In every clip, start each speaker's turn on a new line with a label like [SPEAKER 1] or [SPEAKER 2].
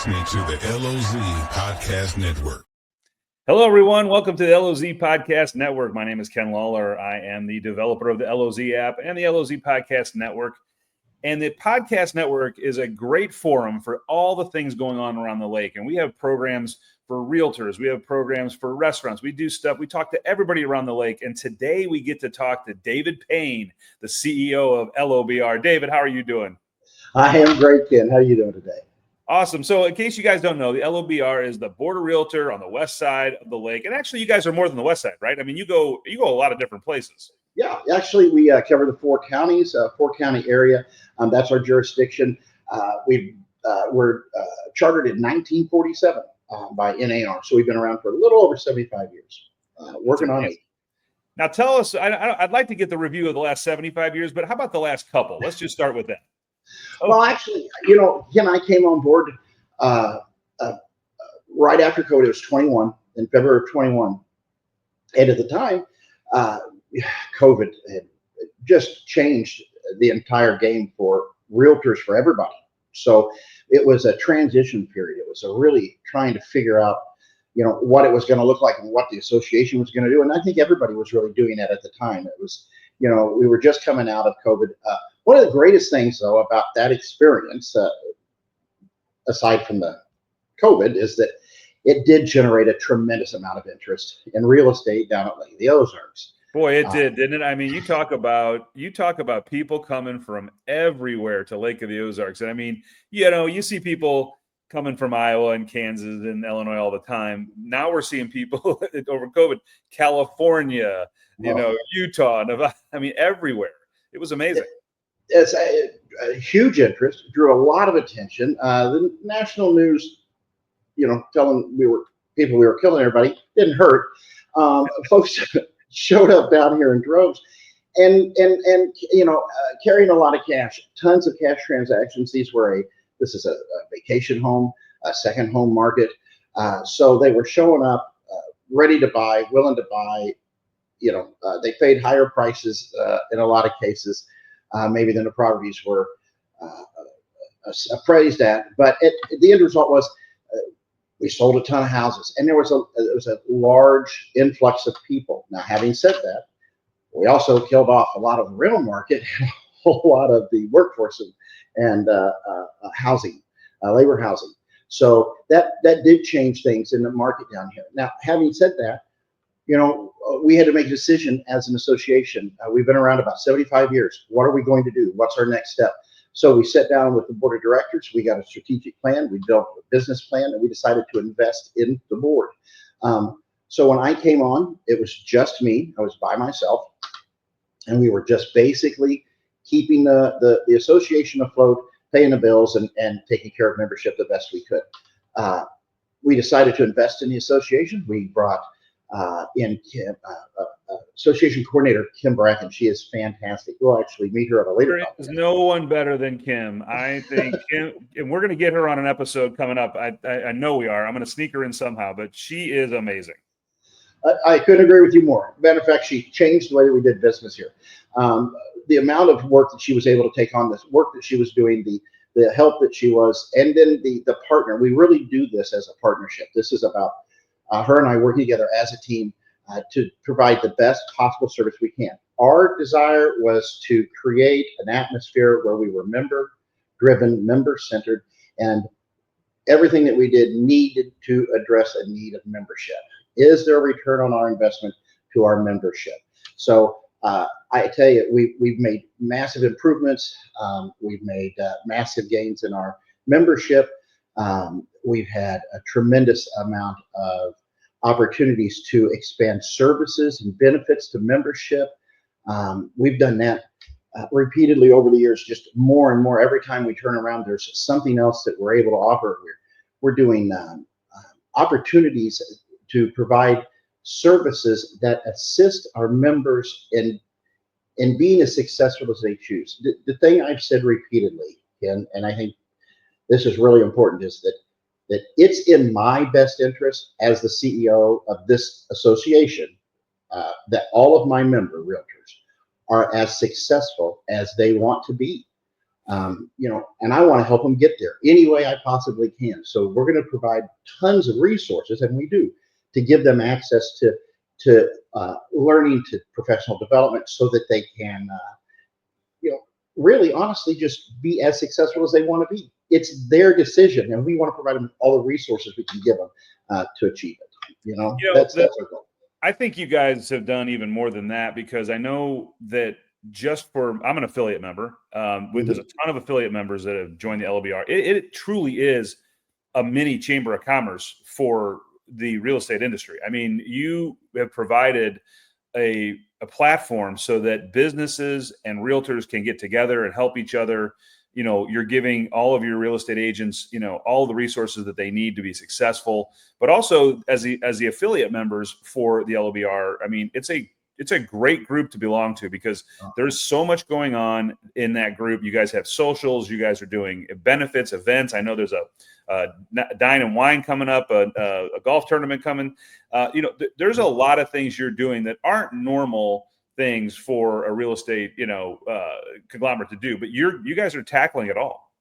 [SPEAKER 1] listening to the LOZ Podcast Network.
[SPEAKER 2] Hello, everyone. Welcome to the LOZ Podcast Network. My name is Ken Lawler. I am the developer of the LOZ app and the LOZ Podcast Network. And the Podcast Network is a great forum for all the things going on around the lake. And we have programs for realtors. We have programs for restaurants. We do stuff. We talk to everybody around the lake. And today we get to talk to David Payne, the CEO of LOBR. David, how are you doing?
[SPEAKER 3] I am great, Ken. How are you doing today?
[SPEAKER 2] Awesome. So in case you guys don't know, the LOBR is the border realtor on the west side of the lake. And actually, you guys are more than the west side, right? I mean, you go a lot of different places.
[SPEAKER 3] Yeah, actually, we cover the four counties, four-county area. That's our jurisdiction. We're chartered in 1947 by NAR. So we've been around for a little over 75 years, working on it.
[SPEAKER 2] Now, tell us, I'd like to get the review of the last 75 years, but how about the last couple? Let's just start with that.
[SPEAKER 3] Well, actually, Ken, I came on board right after COVID. It was 21, in February of 21. And at the time, COVID had just changed the entire game for realtors, for everybody. So it was a transition period. It was a really trying to figure out, what it was going to look like and what the association was going to do. And I think everybody was really doing that at the time. It was, we were just coming out of COVID. One of the greatest things, though, about that experience, aside from the COVID, is that it did generate a tremendous amount of interest in real estate down at Lake the Ozarks.
[SPEAKER 2] Boy, it did, didn't it? I mean, you talk about people coming from everywhere to Lake of the Ozarks. And I mean, you see people coming from Iowa and Kansas and Illinois all the time. Now we're seeing people over COVID, California, Utah, Nevada. I mean, everywhere. It was amazing.
[SPEAKER 3] It's a huge interest, drew a lot of attention. The national news, telling we were killing everybody, didn't hurt. Folks showed up down here in droves, and carrying a lot of cash, tons of cash transactions. This is a vacation home, a second home market. So they were showing up, ready to buy, willing to buy. They paid higher prices in a lot of cases. Maybe than the properties were appraised at, but the end result was we sold a ton of houses, and there was a large influx of people. Now, having said that, we also killed off a lot of the rental market, a whole lot of the workforce and housing, labor housing. So that did change things in the market down here. Now, having said that, we had to make a decision as an association. We've been around about 75 years. What are we going to do? What's our next step? So we sat down with the board of directors. We got a strategic plan. We built a business plan, and we decided to invest in the board. So when I came on, it was just me. I was by myself, and we were just basically keeping the association afloat, paying the bills, and taking care of membership the best we could. We decided to invest in the association. We brought in association coordinator Kim Bracken. She is fantastic. We'll actually meet her at a later time.
[SPEAKER 2] There's no one better than Kim. I think Kim, and we're going to get her on an episode coming up. I know we are. I'm going to sneak her in somehow, but she is amazing.
[SPEAKER 3] I couldn't agree with you more. Matter of fact, she changed the way that we did business here. The amount of work that she was able to take on, this work that she was doing, the help that she was, and then the partner. We really do this as a partnership. This is about her and I working together as a team to provide the best possible service we can. Our desire was to create an atmosphere where we were member-driven, member-centered, and everything that we did needed to address a need of membership. Is there a return on our investment to our membership? So I tell you, we've made massive improvements. We've made massive gains in our membership. We've had a tremendous amount of opportunities to expand services and benefits to membership. We've done that repeatedly over the years, just more and more. Every time we turn around, there's something else that we're able to offer. We're doing opportunities to provide services that assist our members in being as successful as they choose. The thing I've said repeatedly, and I think this is really important, is that it's in my best interest as the CEO of this association that all of my member realtors are as successful as they want to be. And I want to help them get there any way I possibly can. So we're going to provide tons of resources, and we do, to give them access to learning, to professional development, so that they can, really honestly just be as successful as they want to be. It's their decision, and we want to provide them all the resources we can give them to achieve it. That's our goal.
[SPEAKER 2] I think you guys have done even more than that, because I know that I'm an affiliate member. There's a ton of affiliate members that have joined the LOBR. It truly is a mini chamber of commerce for the real estate industry. I mean, you have provided a platform so that businesses and realtors can get together and help each other. You're giving all of your real estate agents, all the resources that they need to be successful, but also as the affiliate members for the LOBR. I mean, it's a great group to belong to, because there's so much going on in that group. You guys have socials, you guys are doing benefits, events. I know there's a dine and wine coming up, a golf tournament coming. There's a lot of things you're doing that aren't normal things for a real estate, conglomerate to do, but you guys are tackling it all.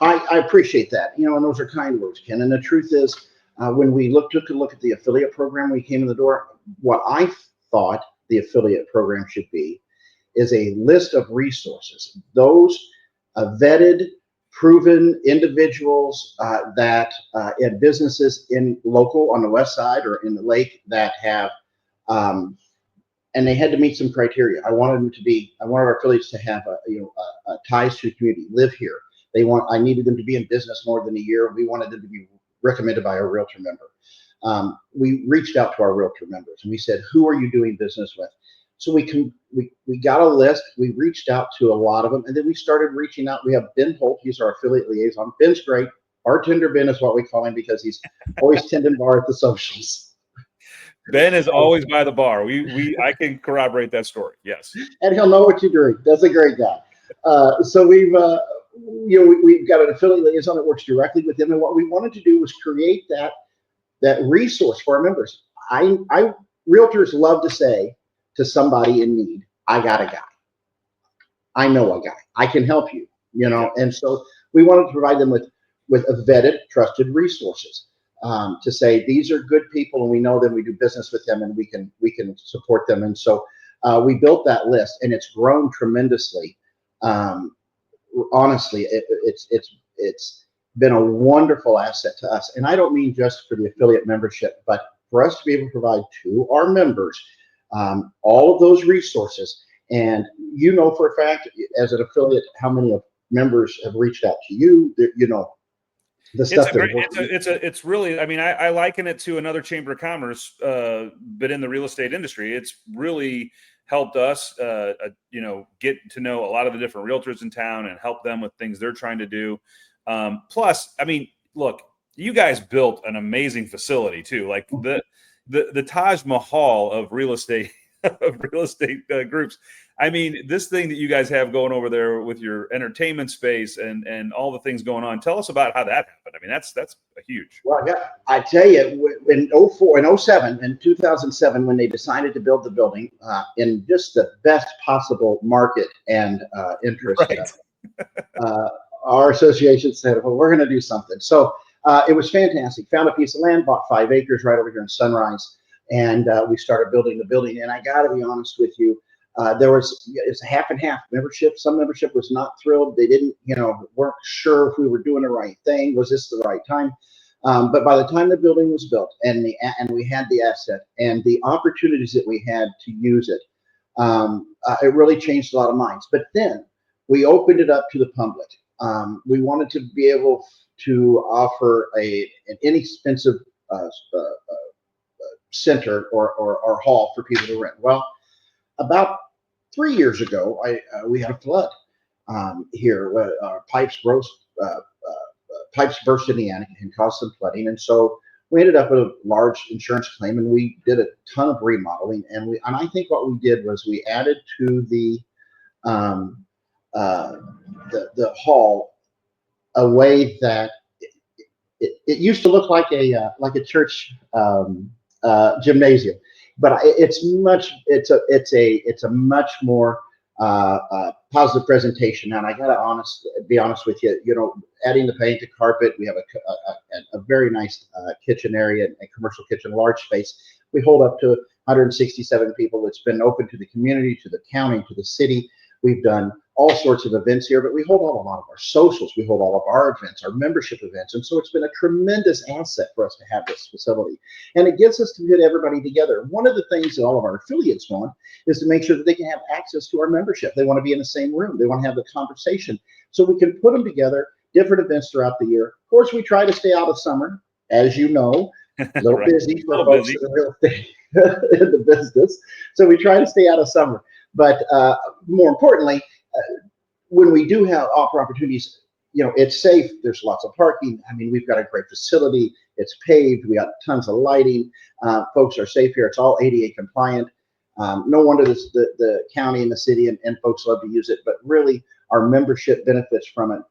[SPEAKER 3] I appreciate that. And those are kind words, Ken. And the truth is, when we took a look at the affiliate program, we came in the door, what I thought the affiliate program should be is a list of resources, those vetted, proven individuals that in businesses in local on the west side or in the lake that have, and they had to meet some criteria. I wanted our affiliates to have ties to the community, live here. I needed them to be in business more than a year. We wanted them to be recommended by a realtor member. We reached out to our realtor members and we said, who are you doing business with? So we got a list. We reached out to a lot of them, and then we started reaching out. We have Ben Holt. He's our affiliate liaison. Ben's great. Bartender Ben is what we call him, because he's always tending bar at the socials.
[SPEAKER 2] Ben is always by the bar. I can corroborate that story. Yes.
[SPEAKER 3] And he'll know what you're doing. That's a great guy. So we've got an affiliate liaison that works directly with them. And what we wanted to do was create that resource for our members. Realtors love to say to somebody in need, I got a guy. I know a guy. I can help you, And so we wanted to provide them with vetted, trusted resources to say, these are good people and we know them, we do business with them, and we can support them. And so we built that list, and it's grown tremendously. Honestly, it's been a wonderful asset to us. And I don't mean just for the affiliate membership, but for us to be able to provide to our members all of those resources. And for a fact, as an affiliate, how many members have reached out to you, the stuff
[SPEAKER 2] it's really, I mean, I liken it to another chamber of commerce, but in the real estate industry. It's really helped us, get to know a lot of the different realtors in town and help them with things they're trying to do. Plus, I mean, look, you guys built an amazing facility too. Like the Taj Mahal of real estate groups. I mean, this thing that you guys have going over there with your entertainment space and all the things going on. Tell us about how that happened. I mean, that's a huge.
[SPEAKER 3] Well, yeah, I tell you, in 2007, when they decided to build the building in just the best possible market and interest, right. Our association said, well, we're going to do something. So it was fantastic. Found a piece of land, bought 5 acres right over here in Sunrise, and we started building the building. And I got to be honest with you, it's a half and half membership. Some membership was not thrilled. They didn't, weren't sure if we were doing the right thing. Was this the right time? But by the time the building was built and we had the asset and the opportunities that we had to use it, it really changed a lot of minds. But then we opened it up to the public. We wanted to be able to offer an inexpensive center or hall for people to rent. Well, about 3 years ago, we had a flood here. Our pipes burst in the attic and caused some flooding, and so we ended up with a large insurance claim. And we did a ton of remodeling, and I think what we did was we added to the hall a way that it used to look like a church gymnasium, but it's a much more how's the presentation? And I got to be honest with you, adding the paint, the carpet, we have a very nice kitchen area, a commercial kitchen, large space. We hold up to 167 people. It's been open to the community, to the county, to the city. We've done all sorts of events here, but we hold a lot of our socials. We hold all of our events, our membership events. And so it's been a tremendous asset for us to have this facility. And it gets us to get everybody together. One of the things that all of our affiliates want is to make sure that they can have access to our membership. They want to be in the same room. They want to have the conversation. So we can put them together, different events throughout the year. Of course, we try to stay out of summer, as you know, a little
[SPEAKER 2] right.
[SPEAKER 3] busy for folks in the real estate in the business. So we try to stay out of summer. But more importantly, when we do offer opportunities, it's safe. There's lots of parking. I mean, we've got a great facility. It's paved. We got tons of lighting. Folks are safe here. It's all ADA compliant. No wonder the county and the city and folks love to use it. But really, our membership benefits from it.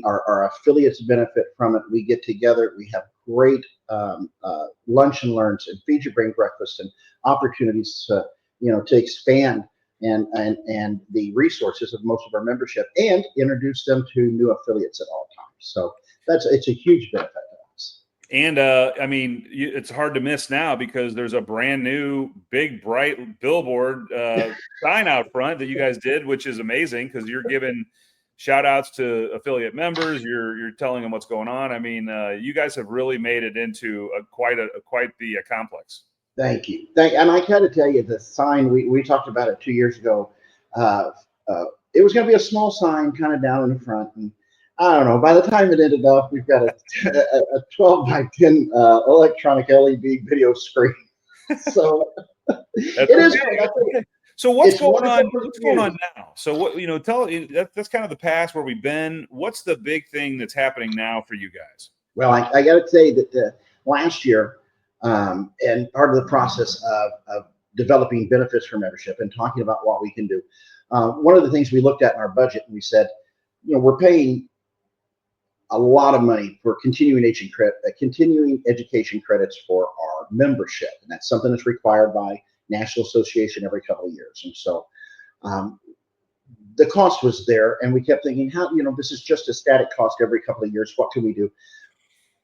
[SPEAKER 3] Our affiliates benefit from it. We get together. We have great lunch and learns and feed your brain breakfast and opportunities to expand and the resources of most of our membership and introduce them to new affiliates at all times. So it's a huge benefit to us.
[SPEAKER 2] And I mean, it's hard to miss now because there's a brand new big bright billboard sign out front that you guys did, which is amazing because you're giving shout outs to affiliate members. You're telling them what's going on. I mean, you guys have really made it into quite the complex.
[SPEAKER 3] Thank you. And I got to tell you, the sign, we talked about it 2 years ago. It was going to be a small sign kind of down in the front. And I don't know, by the time it ended up, we've got a 12 by 10 electronic LED video screen. So it is great.
[SPEAKER 2] So what's going on? What's going on now? So what, that's kind of the past where we've been. What's the big thing that's happening now for you guys?
[SPEAKER 3] Well, I got to say that last year, and part of the process of developing benefits for membership and talking about what we can do. One of the things we looked at in our budget, and we said, we're paying a lot of money for continuing education credits for our membership. And that's something that's required by National Association every couple of years. And so the cost was there, and we kept thinking, this is just a static cost every couple of years. What can we do?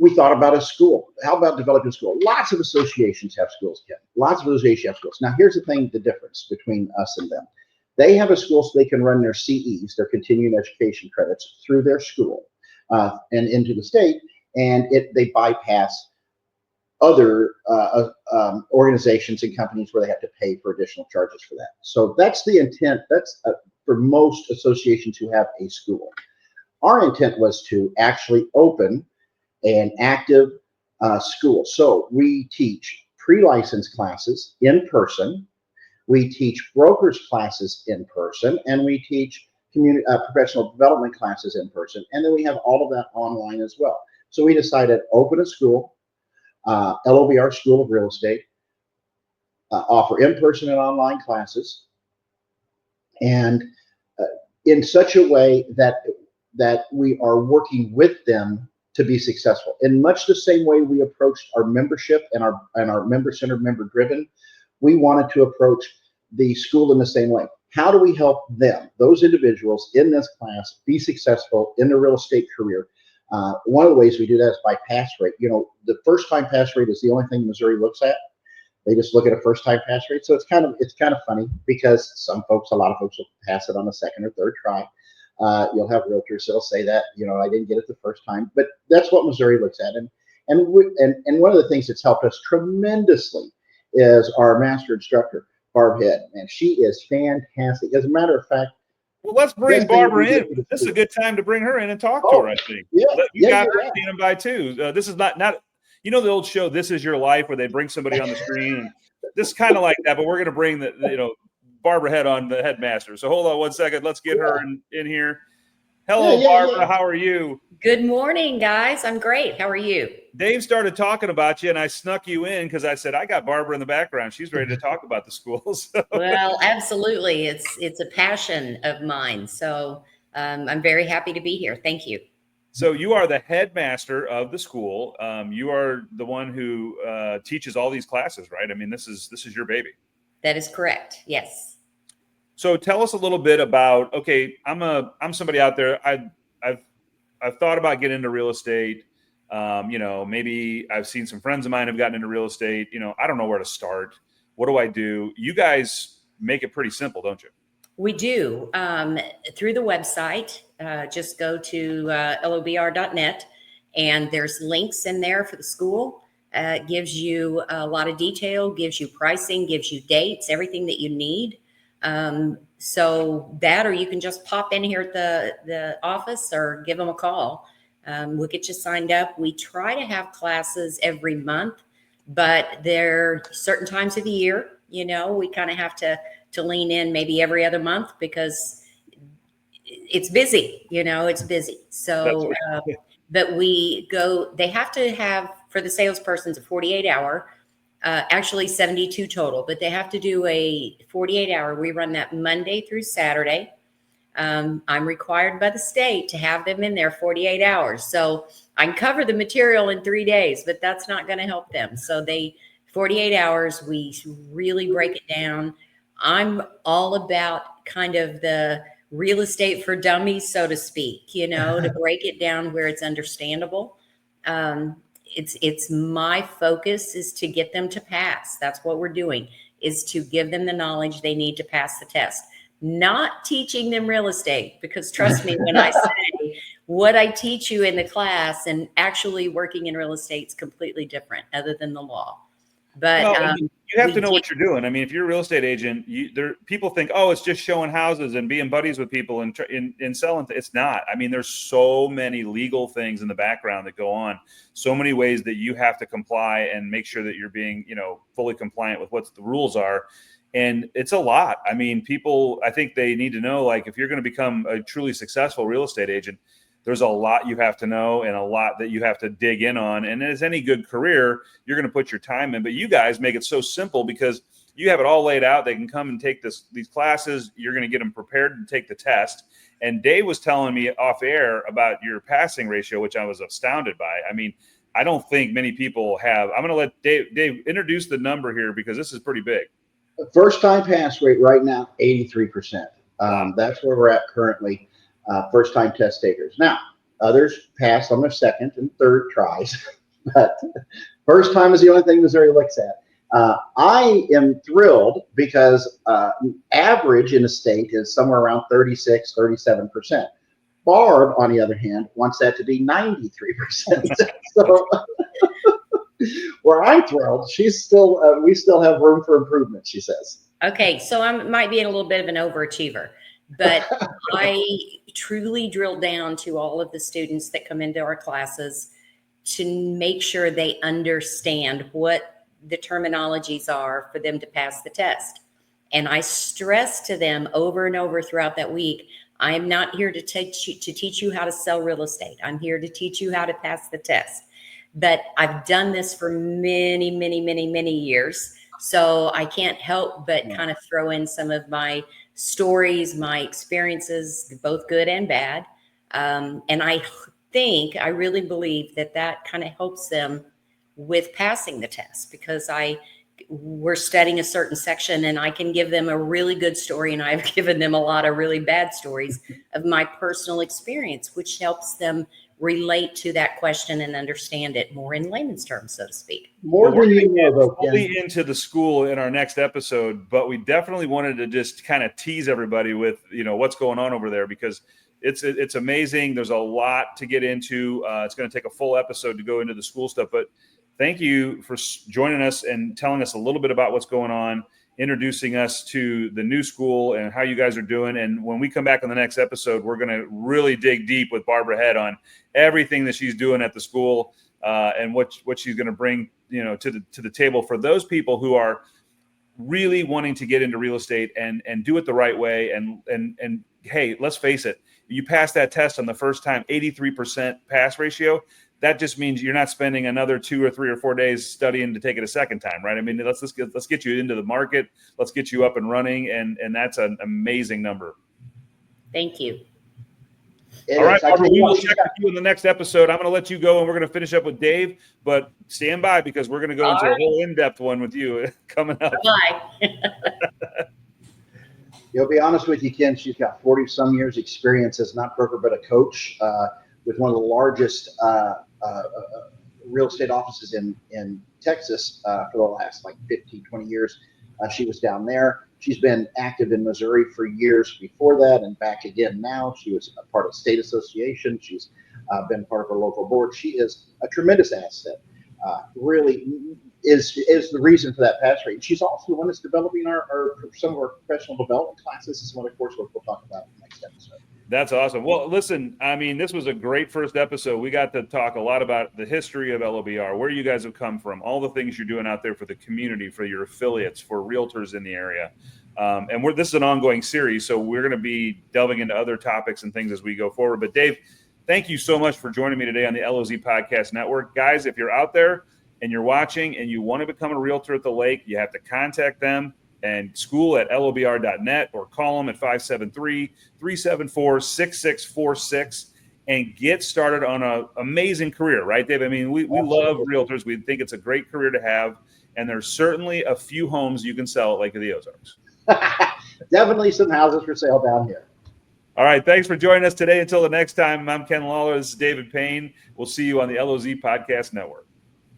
[SPEAKER 3] We thought about a school. How about developing a school? Lots of associations have schools, Ken. Lots of associations have schools. Now, here's the difference between us and them. They have a school so they can run their CEs, their continuing education credits, through their school and into the state, and they bypass other organizations and companies where they have to pay for additional charges for that. So that's the intent. That's for most associations who have a school. Our intent was to actually open an active school. So we teach pre-license classes in person, we teach brokers classes in person, and we teach professional development classes in person, and then we have all of that online as well. So we decided open a school, LOBR School of Real Estate, offer in-person and online classes, and in such a way that we are working with them to be successful. In much the same way we approached our membership and our member-centered, member-driven, we wanted to approach the school in the same way. How do we help them, those individuals in this class, be successful in their real estate career? One of the ways we do that is by pass rate. The first-time pass rate is the only thing Missouri looks at. They just look at a first-time pass rate. So it's kind of funny because a lot of folks will pass it on the second or third try. You'll have realtors that'll say that, I didn't get it the first time, but that's what Missouri looks at. And one of the things that's helped us tremendously is our master instructor, Barb Head, and she is fantastic. As a matter of fact,
[SPEAKER 2] well, let's bring Barbara in. This is a good time to bring her in and talk to her, I think.
[SPEAKER 3] Yeah,
[SPEAKER 2] you got her standing by too. This is not the old show, This Is Your Life, where they bring somebody on the screen. And this is kind of like that, but we're going to bring Barbara Head on, the headmaster. So hold on one second. Let's get her in here. Hello, Barbara. How are you?
[SPEAKER 4] Good morning, guys. I'm great. How are you?
[SPEAKER 2] Dave started talking about you, and I snuck you in because I said, I got Barbara in the background. She's ready to talk about the schools.
[SPEAKER 4] Well, absolutely. It's a passion of mine. So I'm very happy to be here. Thank you.
[SPEAKER 2] So you are the headmaster of the school. You are the one who teaches all these classes, right? I mean, this is your baby.
[SPEAKER 4] That is correct. Yes.
[SPEAKER 2] So tell us a little bit about, okay, I'm somebody out there. I've thought about getting into real estate. Maybe I've seen some friends of mine have gotten into real estate. I don't know where to start. What do I do? You guys make it pretty simple, don't you?
[SPEAKER 4] We do. Through the website, just go to LOBR.net, and there's links in there for the school. It gives you a lot of detail, gives you pricing, gives you dates, everything that you need. So that, or you can just pop in here at the office or give them a call. We'll get you signed up. We try to have classes every month, but there are certain times of the year, we kind of have to lean in maybe every other month because it's busy, it's busy. So, but they have to have, for the salespersons, a 48-hour, actually 72 total, but they have to do a 48-hour. We run that Monday through Saturday. I'm required by the state to have them in there 48 hours. So I can cover the material in 3 days, but that's not going to help them. So 48 hours, we really break it down. I'm all about kind of the real estate for dummies, so to speak, to break it down where it's understandable. It's my focus is to get them to pass. That's what we're doing, is to give them the knowledge they need to pass the test. Not teaching them real estate, because trust me, when I say what I teach you in the class and actually working in real estate is completely different other than the law. But
[SPEAKER 2] you have to know what you're doing. I mean, if you're a real estate agent, people think, oh, it's just showing houses and being buddies with people and selling. It's not. I mean, there's so many legal things in the background that go on, so many ways that you have to comply and make sure that you're being, fully compliant with what the rules are. And it's a lot. I mean, I think they need to know, like, if you're going to become a truly successful real estate agent, there's a lot you have to know and a lot that you have to dig in on. And as any good career, you're going to put your time in. But you guys make it so simple because you have it all laid out. They can come and take these classes. You're going to get them prepared to take the test. And Dave was telling me off air about your passing ratio, which I was astounded by. I mean, I don't think many people have. I'm going to let Dave introduce the number here because this is pretty big.
[SPEAKER 3] First time pass rate right now, 83%. That's where we're at currently. First time test takers. Now, others pass on their second and third tries, but first time is the only thing Missouri looks at. I am thrilled because average in the state is somewhere around 36, 37%. Barb, on the other hand, wants that to be 93%. So where I'm thrilled, we still have room for improvement, she says.
[SPEAKER 4] Okay, so I might be a little bit of an overachiever, but I truly drill down to all of the students that come into our classes to make sure they understand what the terminologies are for them to pass the test. And I stress to them over and over throughout that week, I am not here to teach you how to sell real estate. I'm here to teach you how to pass the test. But I've done this for many, many, many, many years. So I can't help but kind of throw in some of my stories, my experiences, both good and bad. And I really believe that kind of helps them with passing the test, because we're studying a certain section and I can give them a really good story, and I've given them a lot of really bad stories of my personal experience, which helps them relate to that question and understand it more in layman's terms, so to speak.
[SPEAKER 3] More than you know, though,
[SPEAKER 2] fully into the school in our next episode, but we definitely wanted to just kind of tease everybody with, what's going on over there, because it's amazing. There's a lot to get into. It's going to take a full episode to go into the school stuff, but thank you for joining us and telling us a little bit about what's going on, introducing us to the new school and how you guys are doing. And when we come back on the next episode, we're going to really dig deep with Barbara Head on everything that she's doing at the school and what she's going to bring, to the table for those people who are really wanting to get into real estate and do it the right way. And hey, let's face it, you pass that test on the first time, 83% pass ratio. That just means you're not spending another 2 or 3 or 4 days studying to take it a second time, right? I mean, let's get you into the market. Let's get you up and running, and that's an amazing number.
[SPEAKER 4] Thank you.
[SPEAKER 2] All right, Barbara, we will check with you in the next episode. I'm going to let you go, and we're going to finish up with Dave, but stand by because we're going to go into a whole in-depth one with you coming up.
[SPEAKER 4] Bye.
[SPEAKER 3] You'll be honest with you, Ken. She's got 40-some years experience as not broker but a coach with one of the largest real estate offices in Texas for the last 15, 20 years. She was down there. She's been active in Missouri for years before that and back again now. She was a part of state association. She's been part of her local board. She is a tremendous asset. Really is the reason for that pass rate. She's also the one that's developing some of our professional development classes. This is one, of course, we'll talk about in the next episode.
[SPEAKER 2] That's awesome. Well, listen, I mean, this was a great first episode. We got to talk a lot about the history of LOBR, where you guys have come from, all the things you're doing out there for the community, for your affiliates, for realtors in the area. And this is an ongoing series, so we're going to be delving into other topics and things as we go forward. But Dave, thank you so much for joining me today on the LOZ Podcast Network. Guys, if you're out there and you're watching and you want to become a realtor at the lake, you have to contact them and school@LOBR.net or call them at 573-374-6646 and get started on an amazing career, right, Dave? I mean, we love realtors. We think it's a great career to have, and there's certainly a few homes you can sell at Lake of the Ozarks.
[SPEAKER 3] Definitely some houses for sale down here.
[SPEAKER 2] All right, thanks for joining us today. Until the next time, I'm Ken Lawler. This is David Payne. We'll see you on the LOZ Podcast Network.